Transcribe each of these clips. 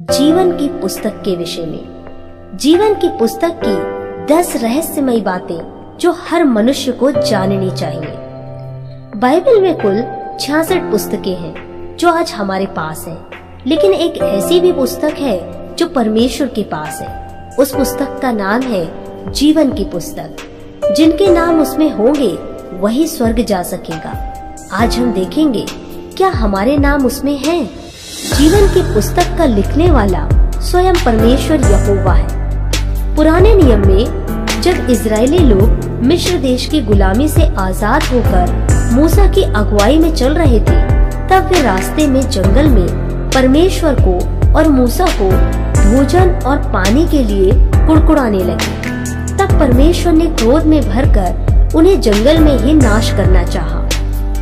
जीवन की पुस्तक के विषय में। जीवन की पुस्तक की 10 रहस्यमयी बातें जो हर मनुष्य को जाननी चाहिए। बाइबल में कुल 66 पुस्तकें हैं जो आज हमारे पास हैं, लेकिन एक ऐसी भी पुस्तक है जो परमेश्वर के पास है। उस पुस्तक का नाम है जीवन की पुस्तक। जिनके नाम उसमें होंगे वही स्वर्ग जा सकेगा। आज हम देखेंगे क्या हमारे नाम उसमें हैं। जीवन की पुस्तक का लिखने वाला स्वयं परमेश्वर यहोवा है। पुराने नियम में जब इजरायली लोग मिस्र देश की गुलामी से आजाद होकर मूसा की अगुवाई में चल रहे थे, तब वे रास्ते में जंगल में परमेश्वर को और मूसा को भोजन और पानी के लिए कुड़कुड़ाने लगे। तब परमेश्वर ने क्रोध में भरकर उन्हें जंगल में ही नाश करना चाहा।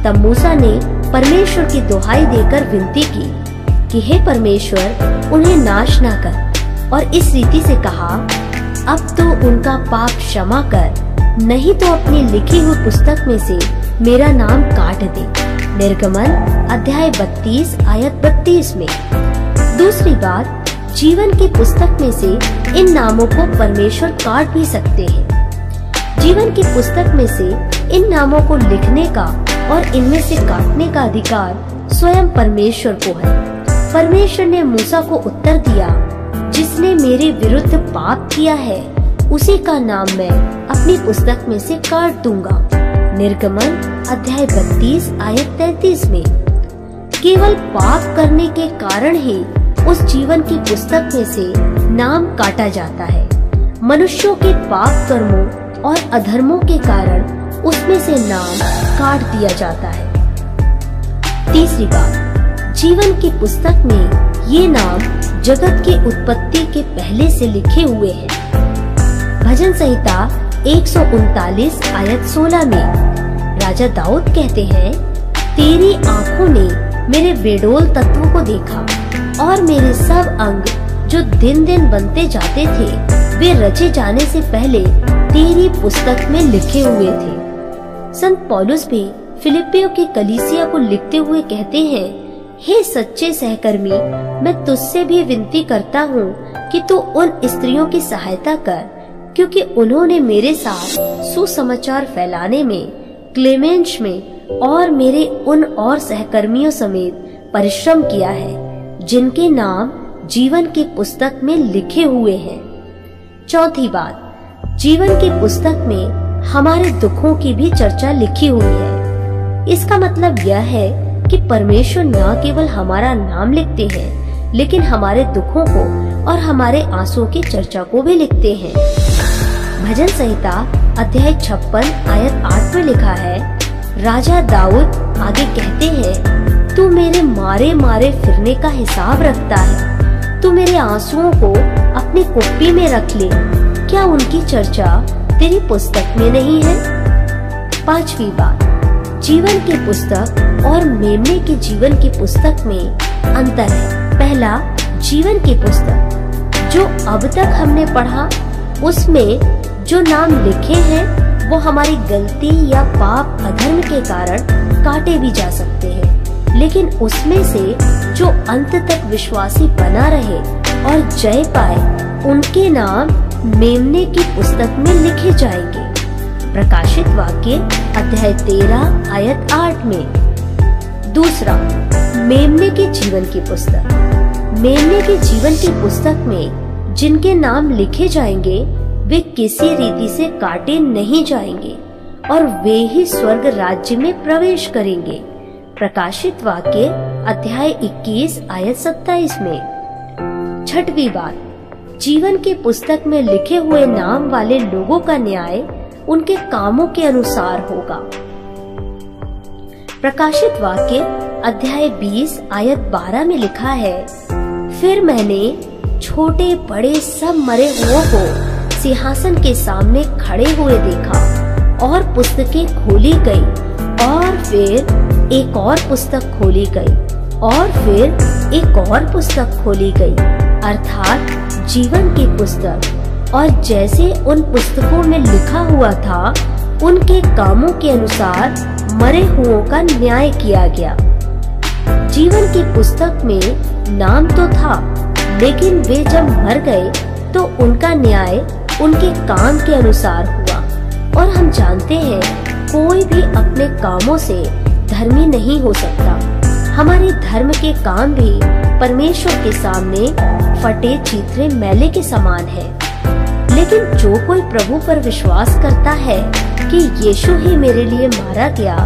तब मूसा ने परमेश्वर की दुहाई देकर विनती की कि हे परमेश्वर, उन्हें नाश ना कर, और इस रीति से कहा, अब तो उनका पाप क्षमा कर, नहीं तो अपनी लिखी हुई पुस्तक में से मेरा नाम काट दे। निर्गमन अध्याय 32 आयत 32 में। दूसरी बात, जीवन की पुस्तक में से इन नामों को परमेश्वर काट भी सकते हैं। जीवन की पुस्तक में से इन नामों को लिखने का और इनमें से काटने का अधिकार स्वयं परमेश्वर को है। परमेश्वर ने मूसा को उत्तर दिया, जिसने मेरे विरुद्ध पाप किया है उसी का नाम मैं अपनी पुस्तक में से काट दूंगा। निर्गमन अध्याय 32 आयत 33 में। केवल पाप करने के कारण ही उस जीवन की पुस्तक में से नाम काटा जाता है। मनुष्यों के पाप कर्मों और अधर्मों के कारण उसमें से नाम काट दिया जाता है। तीसरी बात, जीवन की पुस्तक में ये नाम जगत की उत्पत्ति के पहले से लिखे हुए हैं। भजन संहिता 139 आयत 16 में राजा दाऊद कहते हैं, तेरी आंखों ने मेरे बेडोल तत्वों को देखा और मेरे सब अंग जो दिन दिन बनते जाते थे, वे रचे जाने से पहले तेरी पुस्तक में लिखे हुए थे। संत पौलुस भी फिलिपियों की कलीसिया को लिखते हुए कहते हैं, हे सच्चे सहकर्मी, मैं तुझसे भी विनती करता हूँ कि तू उन स्त्रियों की सहायता कर, क्योंकि उन्होंने मेरे साथ सुसमाचार फैलाने में, क्लेमेंस में और मेरे उन और सहकर्मियों समेत परिश्रम किया है, जिनके नाम जीवन की पुस्तक में लिखे हुए हैं। चौथी बात, जीवन की पुस्तक में हमारे दुखों की भी चर्चा लिखी हुई है। इसका मतलब यह है कि परमेश्वर न केवल हमारा नाम लिखते हैं, लेकिन हमारे दुखों को और हमारे आंसुओं की चर्चा को भी लिखते हैं। भजन संहिता अध्याय 56 आयत 8 में लिखा है, राजा दाऊद आगे कहते हैं, तू मेरे मारे मारे फिरने का हिसाब रखता है, तू मेरे आंसुओं को अपनी कुप्पी में रख ले, क्या उनकी चर्चा तेरी पुस्तक में नहीं है? पांचवी बात, जीवन की पुस्तक और मेमने की जीवन की पुस्तक में अंतर है। पहला, जीवन की पुस्तक जो अब तक हमने पढ़ा, उसमें जो नाम लिखे हैं वो हमारी गलती या पाप अधर्म के कारण काटे भी जा सकते हैं, लेकिन उसमें से जो अंत तक विश्वासी बना रहे और जय पाए, उनके नाम मेमने की पुस्तक में लिखे जाएंगे। प्रकाशित वाक्य अध्याय 13 आयत 8 में। दूसरा, मेमने के जीवन की पुस्तक। मेमने के जीवन की पुस्तक में जिनके नाम लिखे जाएंगे वे किसी रीति से काटे नहीं जाएंगे और वे ही स्वर्ग राज्य में प्रवेश करेंगे। प्रकाशित वाक्य अध्याय 21 आयत 27 में। छठवीं बात, जीवन की पुस्तक में लिखे हुए नाम वाले लोगों का न्याय उनके कामों के अनुसार होगा। प्रकाशित वाक्य अध्याय 20 आयत 12 में लिखा है, फिर मैंने छोटे बड़े सब मरे हुओं को सिंहासन के सामने खड़े हुए देखा और पुस्तकें खोली गई, और फिर एक और पुस्तक खोली गई, और फिर एक और पुस्तक खोली गई, अर्थात जीवन की पुस्तक। और जैसे उन पुस्तकों में लिखा हुआ था, उनके कामों के अनुसार मरे हुओं का न्याय किया गया। जीवन की पुस्तक में नाम तो था, लेकिन वे जब मर गए तो उनका न्याय उनके काम के अनुसार हुआ। और हम जानते हैं कोई भी अपने कामों से धर्मी नहीं हो सकता। हमारे धर्म के काम भी परमेश्वर के सामने फटे चीथड़े मैले के समान है। लेकिन जो कोई प्रभु पर विश्वास करता है कि यीशु ही मेरे लिए मारा गया,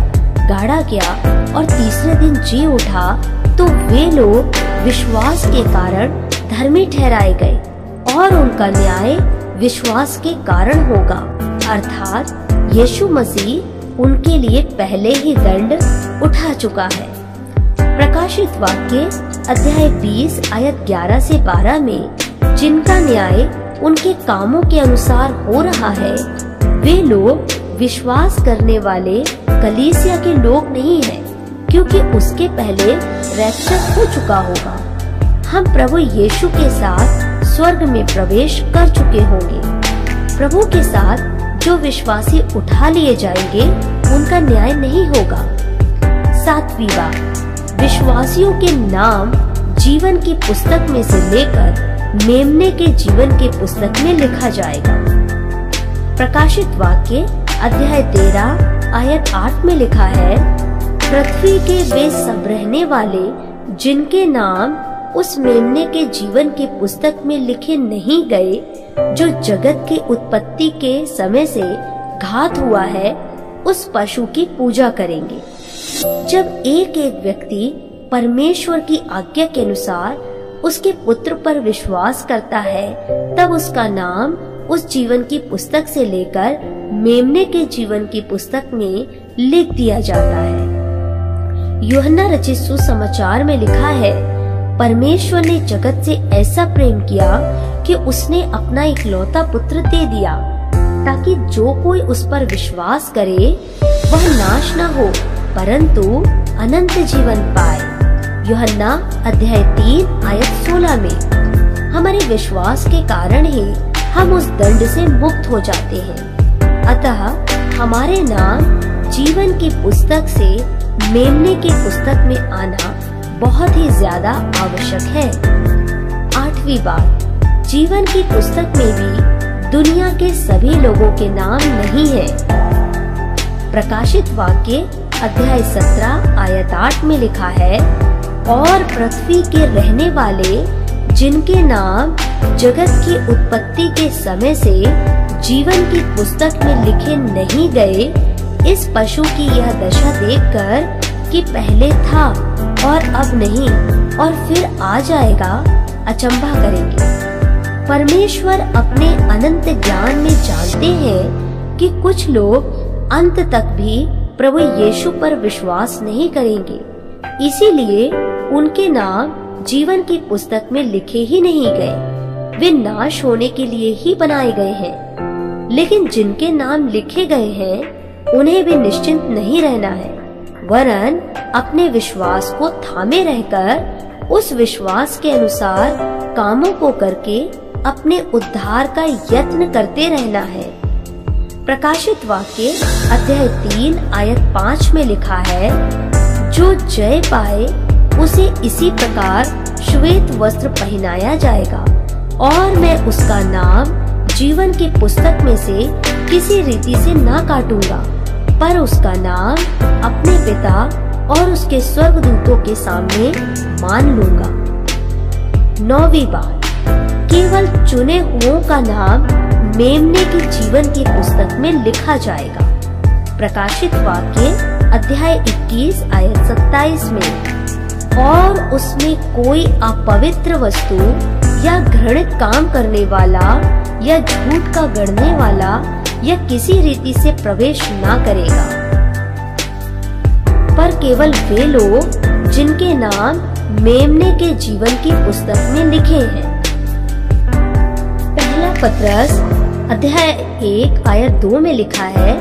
गाड़ा गया और तीसरे दिन जी उठा, तो वे लोग विश्वास के कारण धर्मी ठहराए गए और उनका न्याय विश्वास के कारण होगा। अर्थात यीशु मसीह उनके लिए पहले ही दंड उठा चुका है। प्रकाशित वाक्य अध्याय 20 आयत 11 से 12 में जिनका न्याय उनके कामों के अनुसार हो रहा है, वे लोग विश्वास करने वाले कलीसिया के लोग नहीं हैं, क्योंकि उसके पहले रैप्चर हो चुका होगा। हम प्रभु यीशु के साथ स्वर्ग में प्रवेश कर चुके होंगे। प्रभु के साथ जो विश्वासी उठा लिए जाएंगे उनका न्याय नहीं होगा। 7वीं बात, विश्वासियों के नाम जीवन की पुस्तक में से लेकर मेमने के जीवन की पुस्तक में लिखा जाएगा। प्रकाशित वाक्य अध्याय 13 आयत 8 में लिखा है, पृथ्वी के वे सब रहने वाले जिनके नाम उस मेमने के जीवन की पुस्तक में लिखे नहीं गए, जो जगत की उत्पत्ति के समय से घात हुआ है, उस पशु की पूजा करेंगे। जब एक एक व्यक्ति परमेश्वर की आज्ञा के अनुसार उसके पुत्र पर विश्वास करता है, तब उसका नाम उस जीवन की पुस्तक से लेकर मेमने के जीवन की पुस्तक में लिख दिया जाता है। यूहन्ना रचित सुसमाचार में लिखा है, परमेश्वर ने जगत से ऐसा प्रेम किया कि उसने अपना इकलौता पुत्र दे दिया, ताकि जो कोई उस पर विश्वास करे वह नाश न हो परंतु अनंत जीवन पाए। यूहन्ना अध्याय 3 आयत 16 में हमारे विश्वास के कारण ही हम उस दंड से मुक्त हो जाते हैं। अतः हमारे नाम जीवन की पुस्तक से मेमने की पुस्तक में आना बहुत ही ज्यादा आवश्यक है। 8वीं बात, जीवन की पुस्तक में भी दुनिया के सभी लोगों के नाम नहीं है। प्रकाशित वाक्य अध्याय 17 आयत 8 में लिखा है, और पृथ्वी के रहने वाले जिनके नाम जगत की उत्पत्ति के समय से जीवन की पुस्तक में लिखे नहीं गए, इस पशु की यह दशा देखकर कि पहले था और अब नहीं और फिर आ जाएगा, अचंभा करेंगे। परमेश्वर अपने अनंत ज्ञान में जानते हैं कि कुछ लोग अंत तक भी प्रभु यीशु पर विश्वास नहीं करेंगे, इसीलिए उनके नाम जीवन की पुस्तक में लिखे ही नहीं गए। वे नाश होने के लिए ही बनाए गए हैं। लेकिन जिनके नाम लिखे गए हैं उन्हें भी निश्चिंत नहीं रहना है, वरन अपने विश्वास को थामे रहकर उस विश्वास के अनुसार कामों को करके अपने उद्धार का यत्न करते रहना है। प्रकाशित वाक्य अध्याय 3 आयत 5 में लिखा है, जो जय पाए उसे इसी प्रकार श्वेत वस्त्र पहनाया जाएगा, और मैं उसका नाम जीवन की पुस्तक में से किसी रीति से न काटूंगा, पर उसका नाम अपने पिता और उसके स्वर्गदूतों के सामने मान लूंगा। 9वीं बात, केवल चुने हुओं का नाम मेमने की जीवन की पुस्तक में लिखा जाएगा। प्रकाशित वाक्य अध्याय 21 आयत 27 में, और उसमें कोई अपवित्र वस्तु या घृणित काम करने वाला या झूठ का गढ़ने वाला या किसी रीति से प्रवेश ना करेगा, पर केवल वे लोग जिनके नाम मेमने के जीवन की पुस्तक में लिखे हैं। पहला पत्रस अध्याय 1 आयत 2 में लिखा है,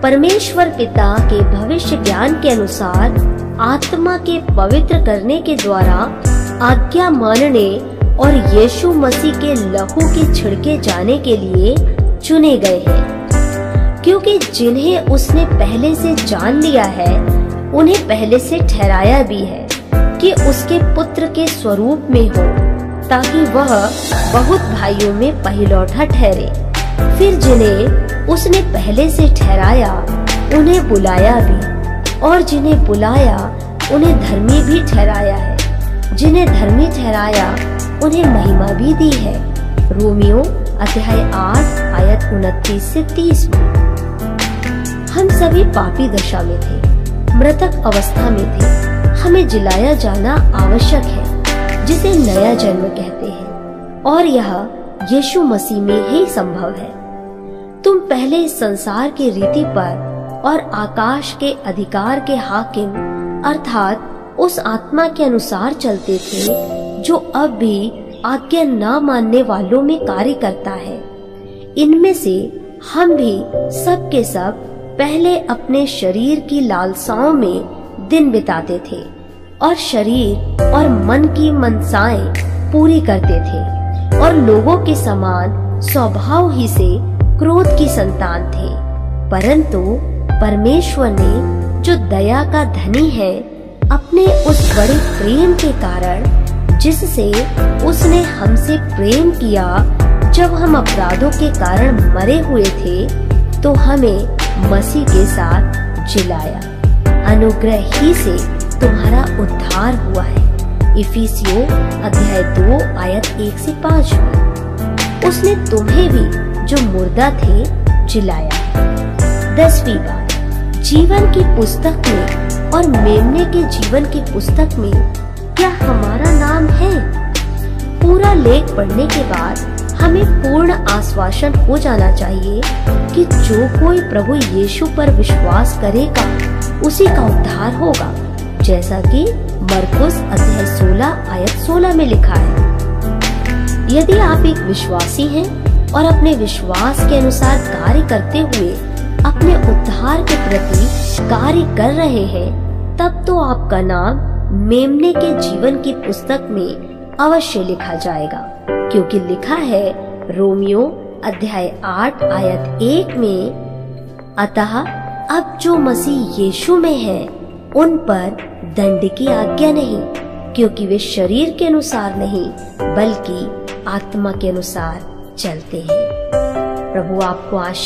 परमेश्वर पिता के भविष्य ज्ञान के अनुसार आत्मा के पवित्र करने के द्वारा आज्ञा मानने और यीशु मसीह के लहू के छिड़के जाने के लिए चुने गए हैं, क्योंकि जिन्हें उसने पहले से जान लिया है उन्हें पहले से ठहराया भी है कि उसके पुत्र के स्वरूप में हो, ताकि वह बहुत भाइयों में पहिलौठा ठहरे। फिर जिन्हें उसने पहले से ठहराया उन्हें बुलाया भी, और जिन्हें बुलाया उन्हें धर्मी भी ठहराया है। जिन्हें धर्मी ठहराया उन्हें महिमा भी दी है। रोमियो अध्याय 8 आयत 29 से 30 में। हम सभी पापी दशा में थे, मृतक अवस्था में थे। हमें जिलाया जाना आवश्यक है, जिसे नया जन्म कहते हैं, और यह यीशु मसीह में ही संभव है। तुम पहले इस संसार के रीति पर और आकाश के अधिकार के हाकिम अर्थात उस आत्मा के अनुसार चलते थे जो अब भी आज्ञा न मानने वालों में कार्य करता है। इनमें से हम भी सब के सब पहले अपने शरीर की लालसाओं में दिन बिताते थे और शरीर और मन की मनसाएं पूरी करते थे, और लोगों के समान स्वभाव ही से क्रोध की संतान थे। परंतु परमेश्वर ने जो दया का धनी है, अपने उस बड़े प्रेम के कारण जिससे उसने हमसे प्रेम किया, जब हम अपराधों के कारण मरे हुए थे, तो हमें मसीह के साथ जिलाया। अनुग्रह ही से तुम्हारा उद्धार हुआ है। इफिसियों अध्याय 2 आयत 1 से 5 में। उसने तुम्हें भी जो मुर्दा थे जिलाया। 10वीं बात, जीवन की पुस्तक में और मेमने के जीवन की पुस्तक में क्या हमारा नाम है? पूरा लेख पढ़ने के बाद हमें पूर्ण आश्वासन हो जाना चाहिए कि जो कोई प्रभु यीशु पर विश्वास करेगा उसी का उद्धार होगा, जैसा कि मरकुस अध्याय 16 आयत 16 में लिखा है। यदि आप एक विश्वासी हैं और अपने विश्वास के अनुसार कार्य करते हुए अपने उद्धार के प्रति कार्य कर रहे हैं, तब तो आपका नाम मेमने के जीवन की पुस्तक में अवश्य लिखा जाएगा, क्योंकि लिखा है रोमियो अध्याय 8 आयत 1 में, अतः अब जो मसीह यीशु में है उन पर दंड की आज्ञा नहीं, क्योंकि वे शरीर के अनुसार नहीं बल्कि आत्मा के अनुसार चलते हैं। प्रभु आपको आशीष